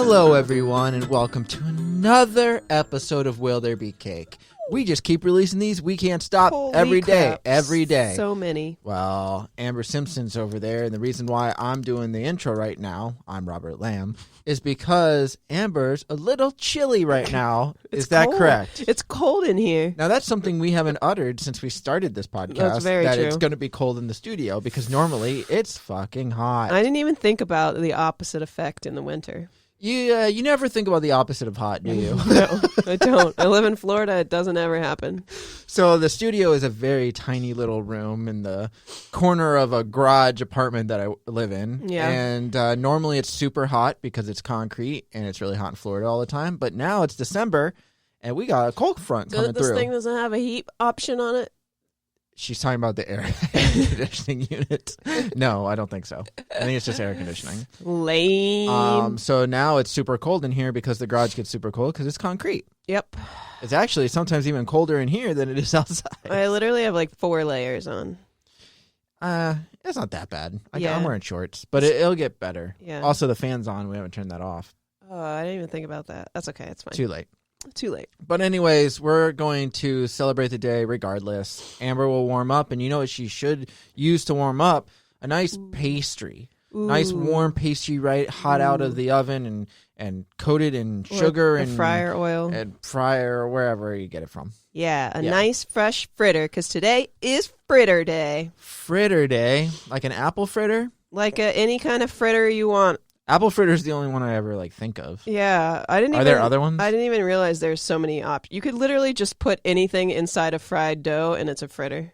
Hello, everyone, and welcome to another episode of Will There Be Cake? We just keep releasing these. We can't stop. Holy every crap. day. So many. Well, Amber Simpson's over there, and the reason why I'm doing the intro right now, I'm Robert Lamb, is because Amber's a little chilly right now. Is that correct? It's cold in here. Now, that's something we haven't uttered since we started this podcast. That's very that true. It's going to be cold in the studio because normally it's fucking hot. I didn't even think about the opposite effect in the winter. You never think about the opposite of hot, do you? No, I don't. I live in Florida. It doesn't ever happen. So the studio is a very tiny little room in the corner of a garage apartment that I live in. Yeah. And normally it's super hot because it's concrete and it's really hot in Florida all the time. But now it's December and we got a cold front coming This through. thing doesn't have a heat option on it? She's talking about the air conditioning unit. No, I don't think so. I think it's just air conditioning. Lame. So now it's super cold in here because the garage gets super cold because it's concrete. Yep. It's actually sometimes even colder in here than it is outside. I literally have like 4 layers on. It's not that bad. Yeah. I'm wearing shorts, but it'll get better. Yeah. Also, the fan's on. We haven't turned that off. Oh, I didn't even think about that. That's okay. It's fine. Too late. Too late. But anyways, we're going to celebrate the day regardless. Amber will warm up, and you know what she should use to warm up? A nice pastry. Ooh. Nice warm pastry, right? Hot out of the oven and coated in sugar and fryer oil. And fryer or wherever you get it from. Yeah, a nice fresh fritter, because today is fritter day. Fritter day? Like an apple fritter? Like any kind of fritter you want. Apple fritter is the only one I ever think of. Yeah, I didn't. Are there other ones? I didn't even realize there's so many options. You could literally just put anything inside a fried dough, and it's a fritter.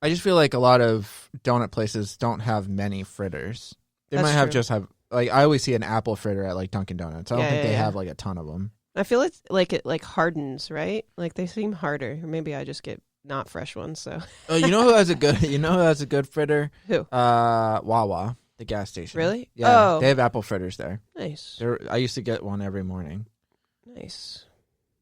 I just feel like a lot of donut places don't have many fritters. They That's might true. have like I always see an apple fritter at like Dunkin' Donuts. I don't think they have like a ton of them. I feel it's like it hardens, right? Like they seem harder. Or maybe I just get not fresh ones. So. Oh, you know who has a good? You know who has a good fritter? Who? Wawa, the gas station. Really? Yeah, Oh. they have apple fritters there. Nice. I used to get one every morning Nice.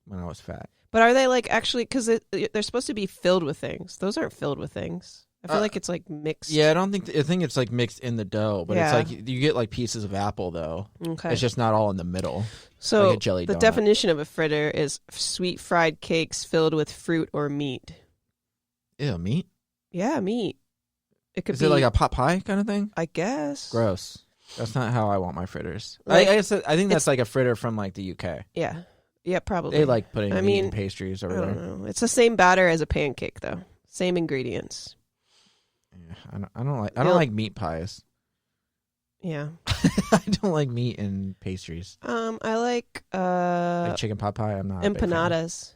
when I was fat. But are they like actually? Because they're supposed to be filled with things. Those aren't filled with things. I feel like it's like mixed. Yeah, I think it's like mixed in the dough, but Yeah. it's like you get like pieces of apple though. Okay. It's just not all in the middle. So like a jelly the donut. definition of a fritter is sweet fried cakes filled with fruit or meat. Ew, meat? Yeah, meat. It could Is be it like a pot pie kind of thing? I guess. Gross. That's not how I want my fritters. Like, I think that's like a fritter from like the UK. Yeah. Yeah, probably. They like putting I meat mean, in pastries I over don't there. know. It's the same batter as a pancake, though. Same ingredients. Yeah, I don't like meat pies. Yeah. I don't like meat in pastries. I like Like chicken pot pie. I'm not a big fan. empanadas.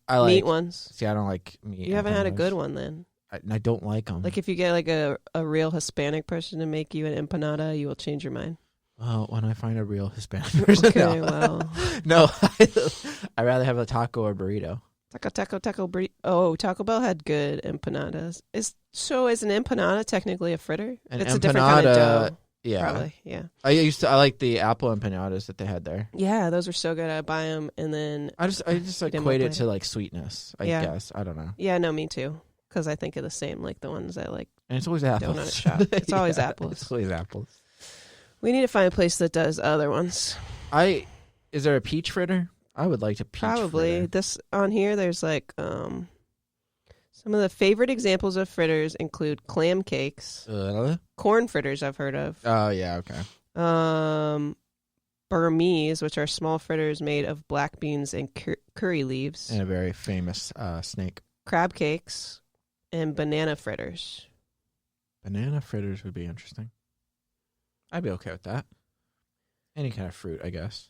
I like Meat ones. See, I don't like meat. You haven't had a empanadas. good one then. I don't like them. Like if you get like a real Hispanic person to make you an empanada, you will change your mind. Well, when I find a real Hispanic person, Okay, no. well. No, I'd rather have a taco or burrito. Taco burrito. Oh, Taco Bell had good empanadas. Is an empanada technically a fritter? It's a different kind of dough. Yeah. Probably, yeah. I like the apple empanadas that they had there. Yeah, those are so good. I buy them and then... I just them equate it up to like sweetness, I Yeah. guess. I don't know. Yeah, no, me too. Because I think of the same, like the ones I like. And it's always apples. Donut shop. It's always apples. It's always apples. We need to find a place that does other ones. Is there a peach fritter? I would like to peach Probably. fritter. This on here, there's like some of the favorite examples of fritters include clam cakes, corn fritters I've heard of. Oh, yeah, okay. Burmese, which are small fritters made of black beans and curry leaves. And a very famous snake. Crab cakes, and banana fritters. Banana fritters would be interesting. I'd be okay with that. Any kind of fruit, I guess.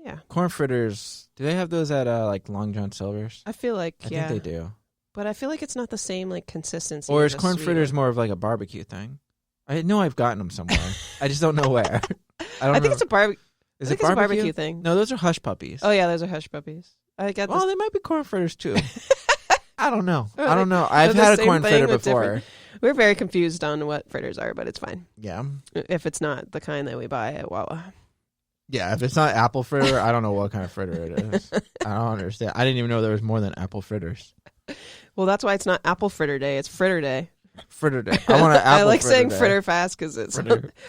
Yeah. Corn fritters, do they have those at like Long John Silver's? I feel like, I think they do. But I feel like it's not the same like consistency. Or as is a corn sweet fritters one. more of like a barbecue thing? I know I've gotten them somewhere. I just don't know where. I think it's a barbecue. Is I it think it's a barbecue? barbecue thing. No, those are hush puppies. Oh yeah, those are hush puppies. I got Well, they might be corn fritters too. I don't know. Are I don't they- know. I've the had a same corn thing fritter but before. different? We're very confused on what fritters are, but it's fine. Yeah. If it's not the kind that we buy at Wawa. Yeah, if it's not apple fritter, I don't know what kind of fritter it is. I don't understand. I didn't even know there was more than apple fritters. Well, that's why it's not apple fritter day. It's fritter day. Fritter day. I want an apple. I like fritter saying day. fritter fast because it's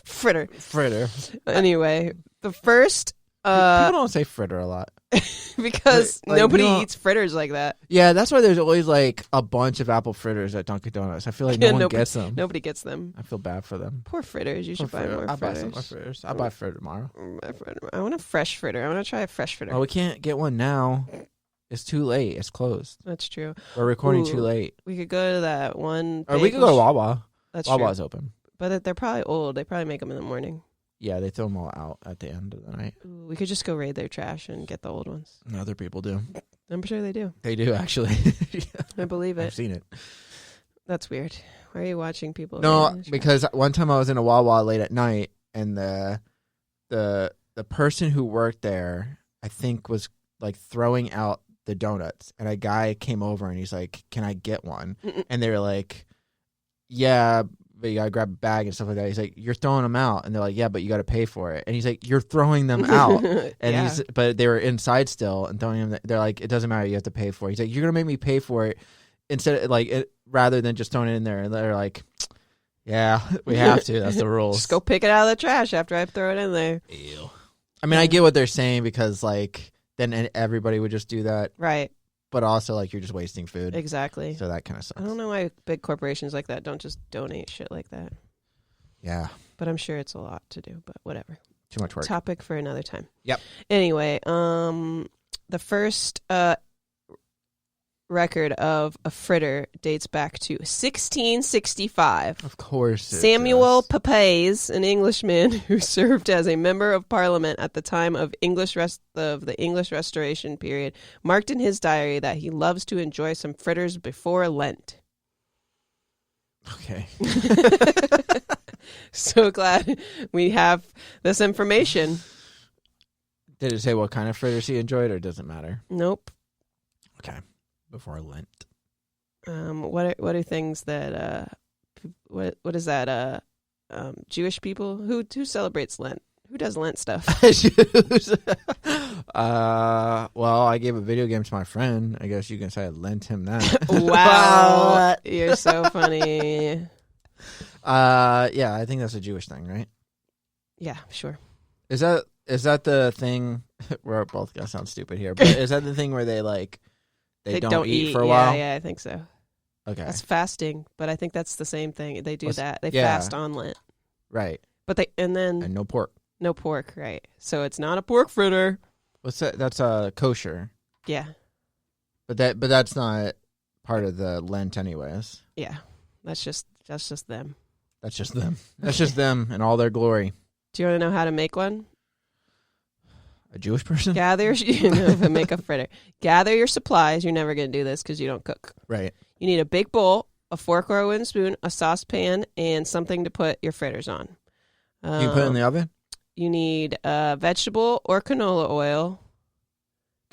fritter. Fritter. Anyway, the first People don't say fritter a lot. because Like, nobody eats fritters like that. Yeah, that's why there's always like a bunch of apple fritters at Dunkin' Donuts. I feel like no one nobody- gets them. Nobody gets them. I feel bad for them. Poor fritters. You should buy Fritter. more I'll buy some fritters. more fritters. I'll buy fritter tomorrow. I want a fresh fritter. I want to try a fresh fritter. Oh, we can't get one now. It's too late. It's closed. That's true. We're recording too Ooh. late. We could go to that one. Or we could go to Wawa. That's Wawa's true. open. But they're probably old. They probably make them in the morning. Yeah, they throw them all out at the end of the night. Ooh, we could just go raid their trash and get the old ones. And other people do. I'm sure they do. They do, actually. I believe it. I've seen it. That's weird. Why are you watching people? No, raid their trash? because one time I was in a Wawa late at night, and the person who worked there, I think, was like throwing out the donuts, and a guy came over and he's like, "Can I get one?" And they were like, "Yeah, but you gotta grab a bag and stuff like that." He's like, "You're throwing them out," and they're like, "Yeah, but you gotta pay for it." And he's like, "You're throwing them out." And yeah. but they were inside still and throwing them. They're like, "It doesn't matter. You have to pay for it." He's like, "You're gonna make me pay for it instead of rather than just throwing it in there." And they're like, "Yeah, we have to. That's the rules." Just go pick it out of the trash after I throw it in there. Ew. I mean, I get what they're saying because like then everybody would just do that, Right. but also like you're just wasting food. Exactly. So that kind of sucks. I don't know why big corporations like that don't just donate shit like that. Yeah, But I'm sure it's a lot to do, but whatever. too much work. Topic for another time. Yep. Anyway, the first record of a fritter dates back to 1665. Of course, it Samuel does. Pepys, an Englishman who served as a member of Parliament at the time of the English Restoration period, marked in his diary that he loves to enjoy some fritters before Lent. Okay. So glad we have this information. Did it say what kind of fritters he enjoyed, or does it matter? Nope. Okay. Before Lent. What are things that what is that Jewish people who celebrates Lent? Who does Lent stuff? Well, I gave a video game to my friend. I guess you can say I lent him that. Wow. You're so funny. Yeah, I think that's a Jewish thing, right? Yeah, sure. Is that the thing? We're both gonna sound stupid here, but is that the thing where they don't eat for a while? Yeah, I think so. Okay, That's fasting, but I think that's the same thing. They do that. They yeah. fast on Lent, right. but and No pork. no pork, right? So it's not a pork fritter. What's that? That's kosher, Yeah, but that's not part of the Lent, anyways. yeah. That's just them. That's just them. That's just them in all their glory. Do you want to know how to make one? A Jewish person, Make a fritter. Gather your supplies. You're never going to do this because you don't cook. right? You need a big bowl, a fork or a wooden spoon, a saucepan, and something to put your fritters on. Can you put it in the oven? You need vegetable or canola oil,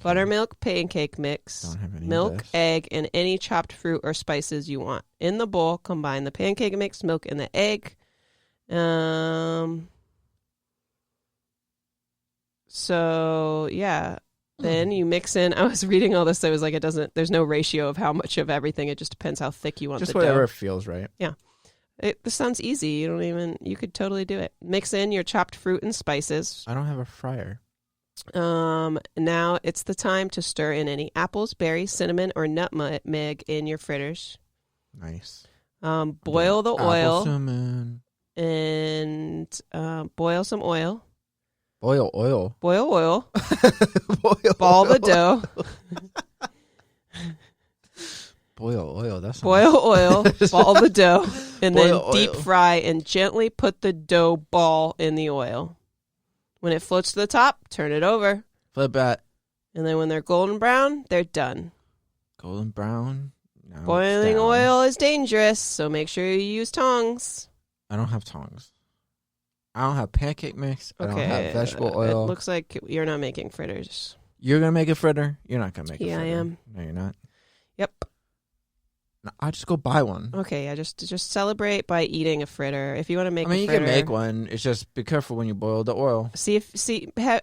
buttermilk pancake mix, Don't have any of milk, this. egg, and any chopped fruit or spices you want. In the bowl, combine the pancake mix, milk, and the egg. So, yeah. Then you mix in. I was reading all this. So it was like there's no ratio of how much of everything. It just depends how thick you want Just the whatever dough. feels right. This sounds easy. You could totally do it. Mix in your chopped fruit and spices. I don't have a fryer. Now it's the time to stir in any apples, berries, cinnamon, or nutmeg in your fritters. Nice. Boil the oil Cinnamon. and boil some oil. Boil oil. Boil oil. Boil Ball the oil. dough. Boil oil. That's Boil oil. Ball the dough, and then Boil deep oil. fry and gently put the dough ball in the oil. When it floats to the top, turn it over, Flip that. and then when they're golden brown, they're done. Golden brown. Now it's Boiling down. oil is dangerous, so make sure you use tongs. I don't have tongs. I don't have pancake mix. I don't have vegetable oil. It looks like you're not making fritters. You're going to make a fritter? You're not going to make a Yeah, I fritter. am. No, you're not. Yep. No, I'll just go buy one. Okay, yeah, just celebrate by eating a fritter. If you want to make I mean, a you fritter, can make one. It's just be careful when you boil the oil.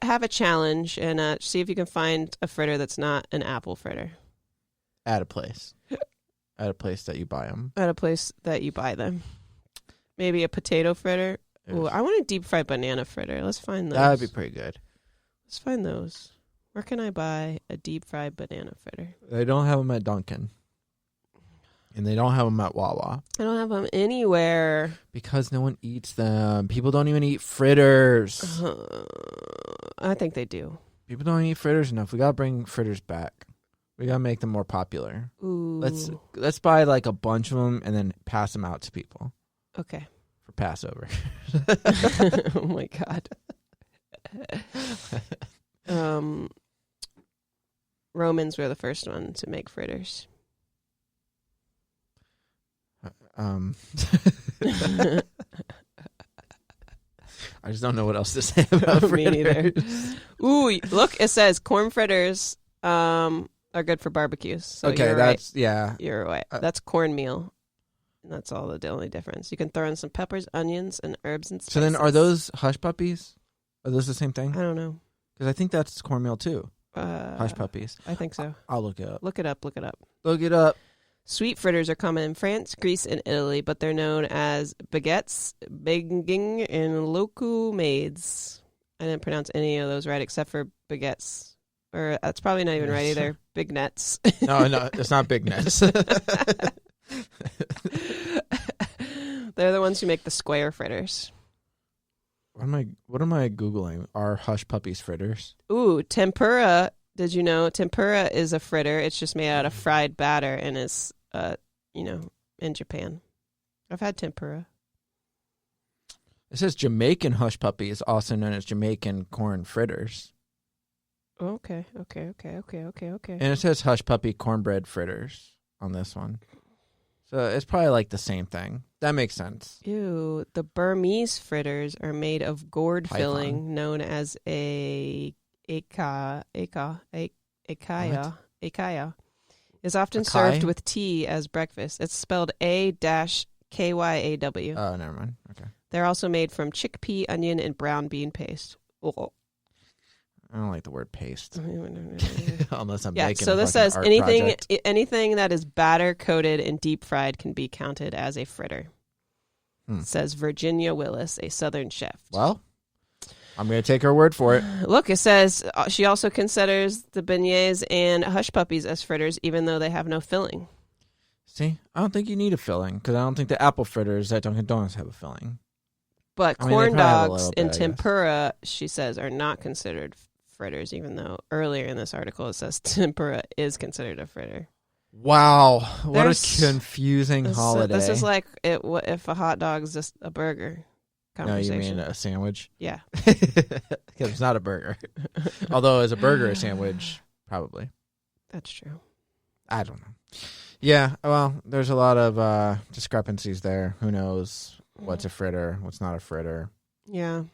have a challenge and see if you can find a fritter that's not an apple fritter. At a place. at a place that you buy them. At a place that you buy them. Maybe a potato fritter. Ooh, I want a deep fried banana fritter. Let's find those. That would be pretty good. Let's find those. Where can I buy a deep fried banana fritter? They don't have them at Dunkin'. And they don't have them at Wawa. I don't have them anywhere. Because no one eats them. People don't even eat fritters. I think they do. People don't eat fritters enough. We got to bring fritters back. We got to make them more popular. Ooh. Let's buy like a bunch of them and then pass them out to people. Okay. For Passover. Oh my God. Romans were the first one to make fritters. I just don't know what else to say about fritters. Me neither. Ooh, look, it says corn fritters are good for barbecues. So okay, that's right. Yeah. You're right. That's cornmeal. And that's all the only difference. You can throw in some peppers, onions, and herbs and spices. So then are those hush puppies? Are those the same thing? I don't know. Because I think that's cornmeal too. Hush puppies. I think so. I'll look it up. Look it up. Look it up. Sweet fritters are common in France, Greece, and Italy, but they're known as baguettes, beiging, and locu-maids. I didn't pronounce any of those right except for baguettes. Or that's probably not even right either. Big nets. No, it's not big nets. They're the ones who make the square fritters. What am I Googling? Are hush puppies fritters? Ooh, tempura. Did you know tempura is a fritter? It's just made out of fried batter and is, in Japan. I've had tempura. It says Jamaican hush puppy is also known as Jamaican corn fritters. Okay. And it says hush puppy cornbread fritters on this one. So it's probably like the same thing. That makes sense. Ew, the Burmese fritters are made of gourd filling known as a akaya. Is often served with tea as breakfast. It's spelled A-Kyaw. Oh, never mind. Okay. They're also made from chickpea, onion, and brown bean paste. Oh. I don't like the word paste. Unless I'm making so a this fucking says art anything that is batter coated and deep fried can be counted as a fritter. Says Virginia Willis, a Southern chef. Well, I'm going to take her word for it. Look, it says she also considers the beignets and hush puppies as fritters, even though they have no filling. See, I don't think you need a filling because I don't think the apple fritters at Dunkin' Donuts have a filling. But corn dogs and tempura, she says, are not considered fritters, even though earlier in this article it says tempura is considered a fritter. Wow, what a confusing holiday. This is like if a hot dog is just a burger conversation. No, you mean a sandwich? Yeah. Because it's not a burger. Although is a burger a sandwich? Probably. That's true. I don't know. Yeah, well, there's a lot of discrepancies there. Who knows what's a fritter, what's not a fritter. Yeah.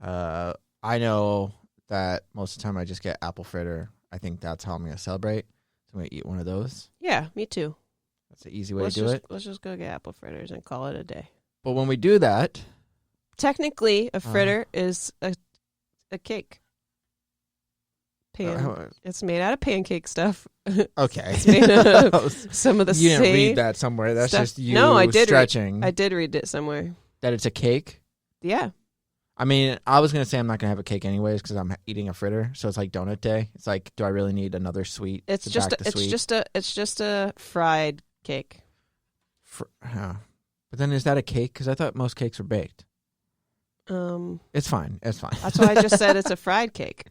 I know that most of the time I just get apple fritter. I think that's how I'm going to celebrate. So I'm going to eat one of those. Yeah, me too. That's the easy way to do it. Let's just go get apple fritters and call it a day. But when we do that... Technically, a fritter is a cake. It's made out of pancake stuff. Okay. It's made out of some of the You didn't read that somewhere. That's stuff. just you stretching. I did read it somewhere. That it's a cake? Yeah. I mean, I was going to say I'm not going to have a cake anyways because I'm eating a fritter. So it's like donut day. It's like, do I really need another sweet? It's just a fried cake. But then is that a cake? Because I thought most cakes were baked. It's fine. It's fine. That's why I just said it's a fried cake.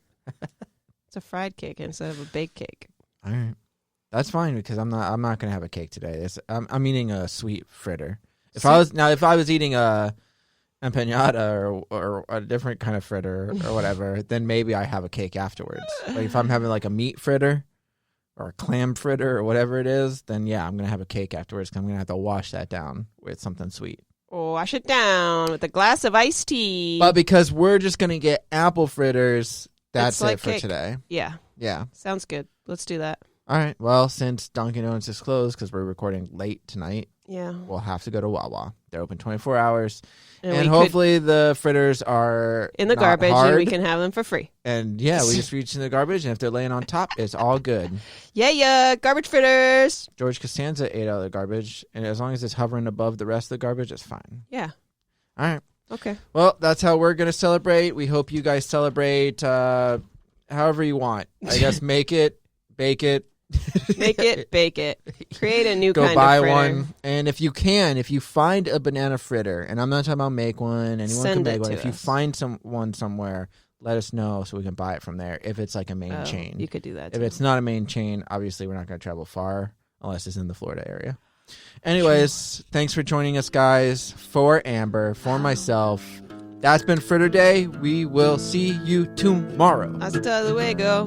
It's a fried cake instead of a baked cake. All right, that's fine because I'm not going to have a cake today. I'm eating a sweet fritter. If I was eating a empanada or a different kind of fritter or whatever, then maybe I have a cake afterwards. Like if I'm having like a meat fritter or a clam fritter or whatever it is, then yeah, I'm going to have a cake afterwards because I'm going to have to wash that down with something sweet. Wash it down with a glass of iced tea. But because we're just going to get apple fritters, that's it for today. Yeah. Yeah. Sounds good. Let's do that. All right. Well, since Dunkin' Donuts is closed because we're recording late tonight, Yeah. we'll have to go to Wawa. They're open 24 hours. And And hopefully the fritters are in the not garbage hard. and we can have them for free. And yeah, we just reach in the garbage, and if they're laying on top, it's all good. Yeah, garbage fritters. George Costanza ate out of the garbage, and as long as it's hovering above the rest of the garbage, it's fine. Yeah. All right. Okay. Well, that's how we're going to celebrate. We hope you guys celebrate however you want. I guess make it, bake it. Make it, bake it. Create a new Go kind buy of fritter. one. And if you find a banana fritter, and I'm not talking about make one, anyone can Send make it one. to If you us. find one somewhere, let us know so we can buy it from there if it's like a main chain. You could do that If too. it's not a main chain, obviously we're not going to travel far unless it's in the Florida area. Anyways, thanks for joining us, guys. For Amber, for myself, that's been Fritter Day. We will see you tomorrow. Hasta luego.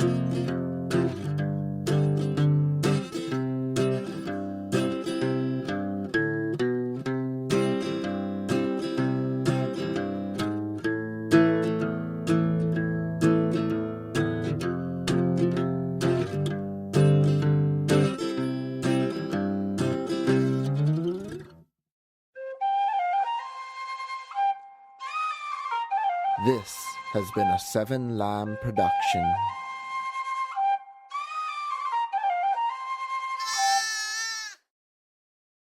This has been a 7 Lamb production.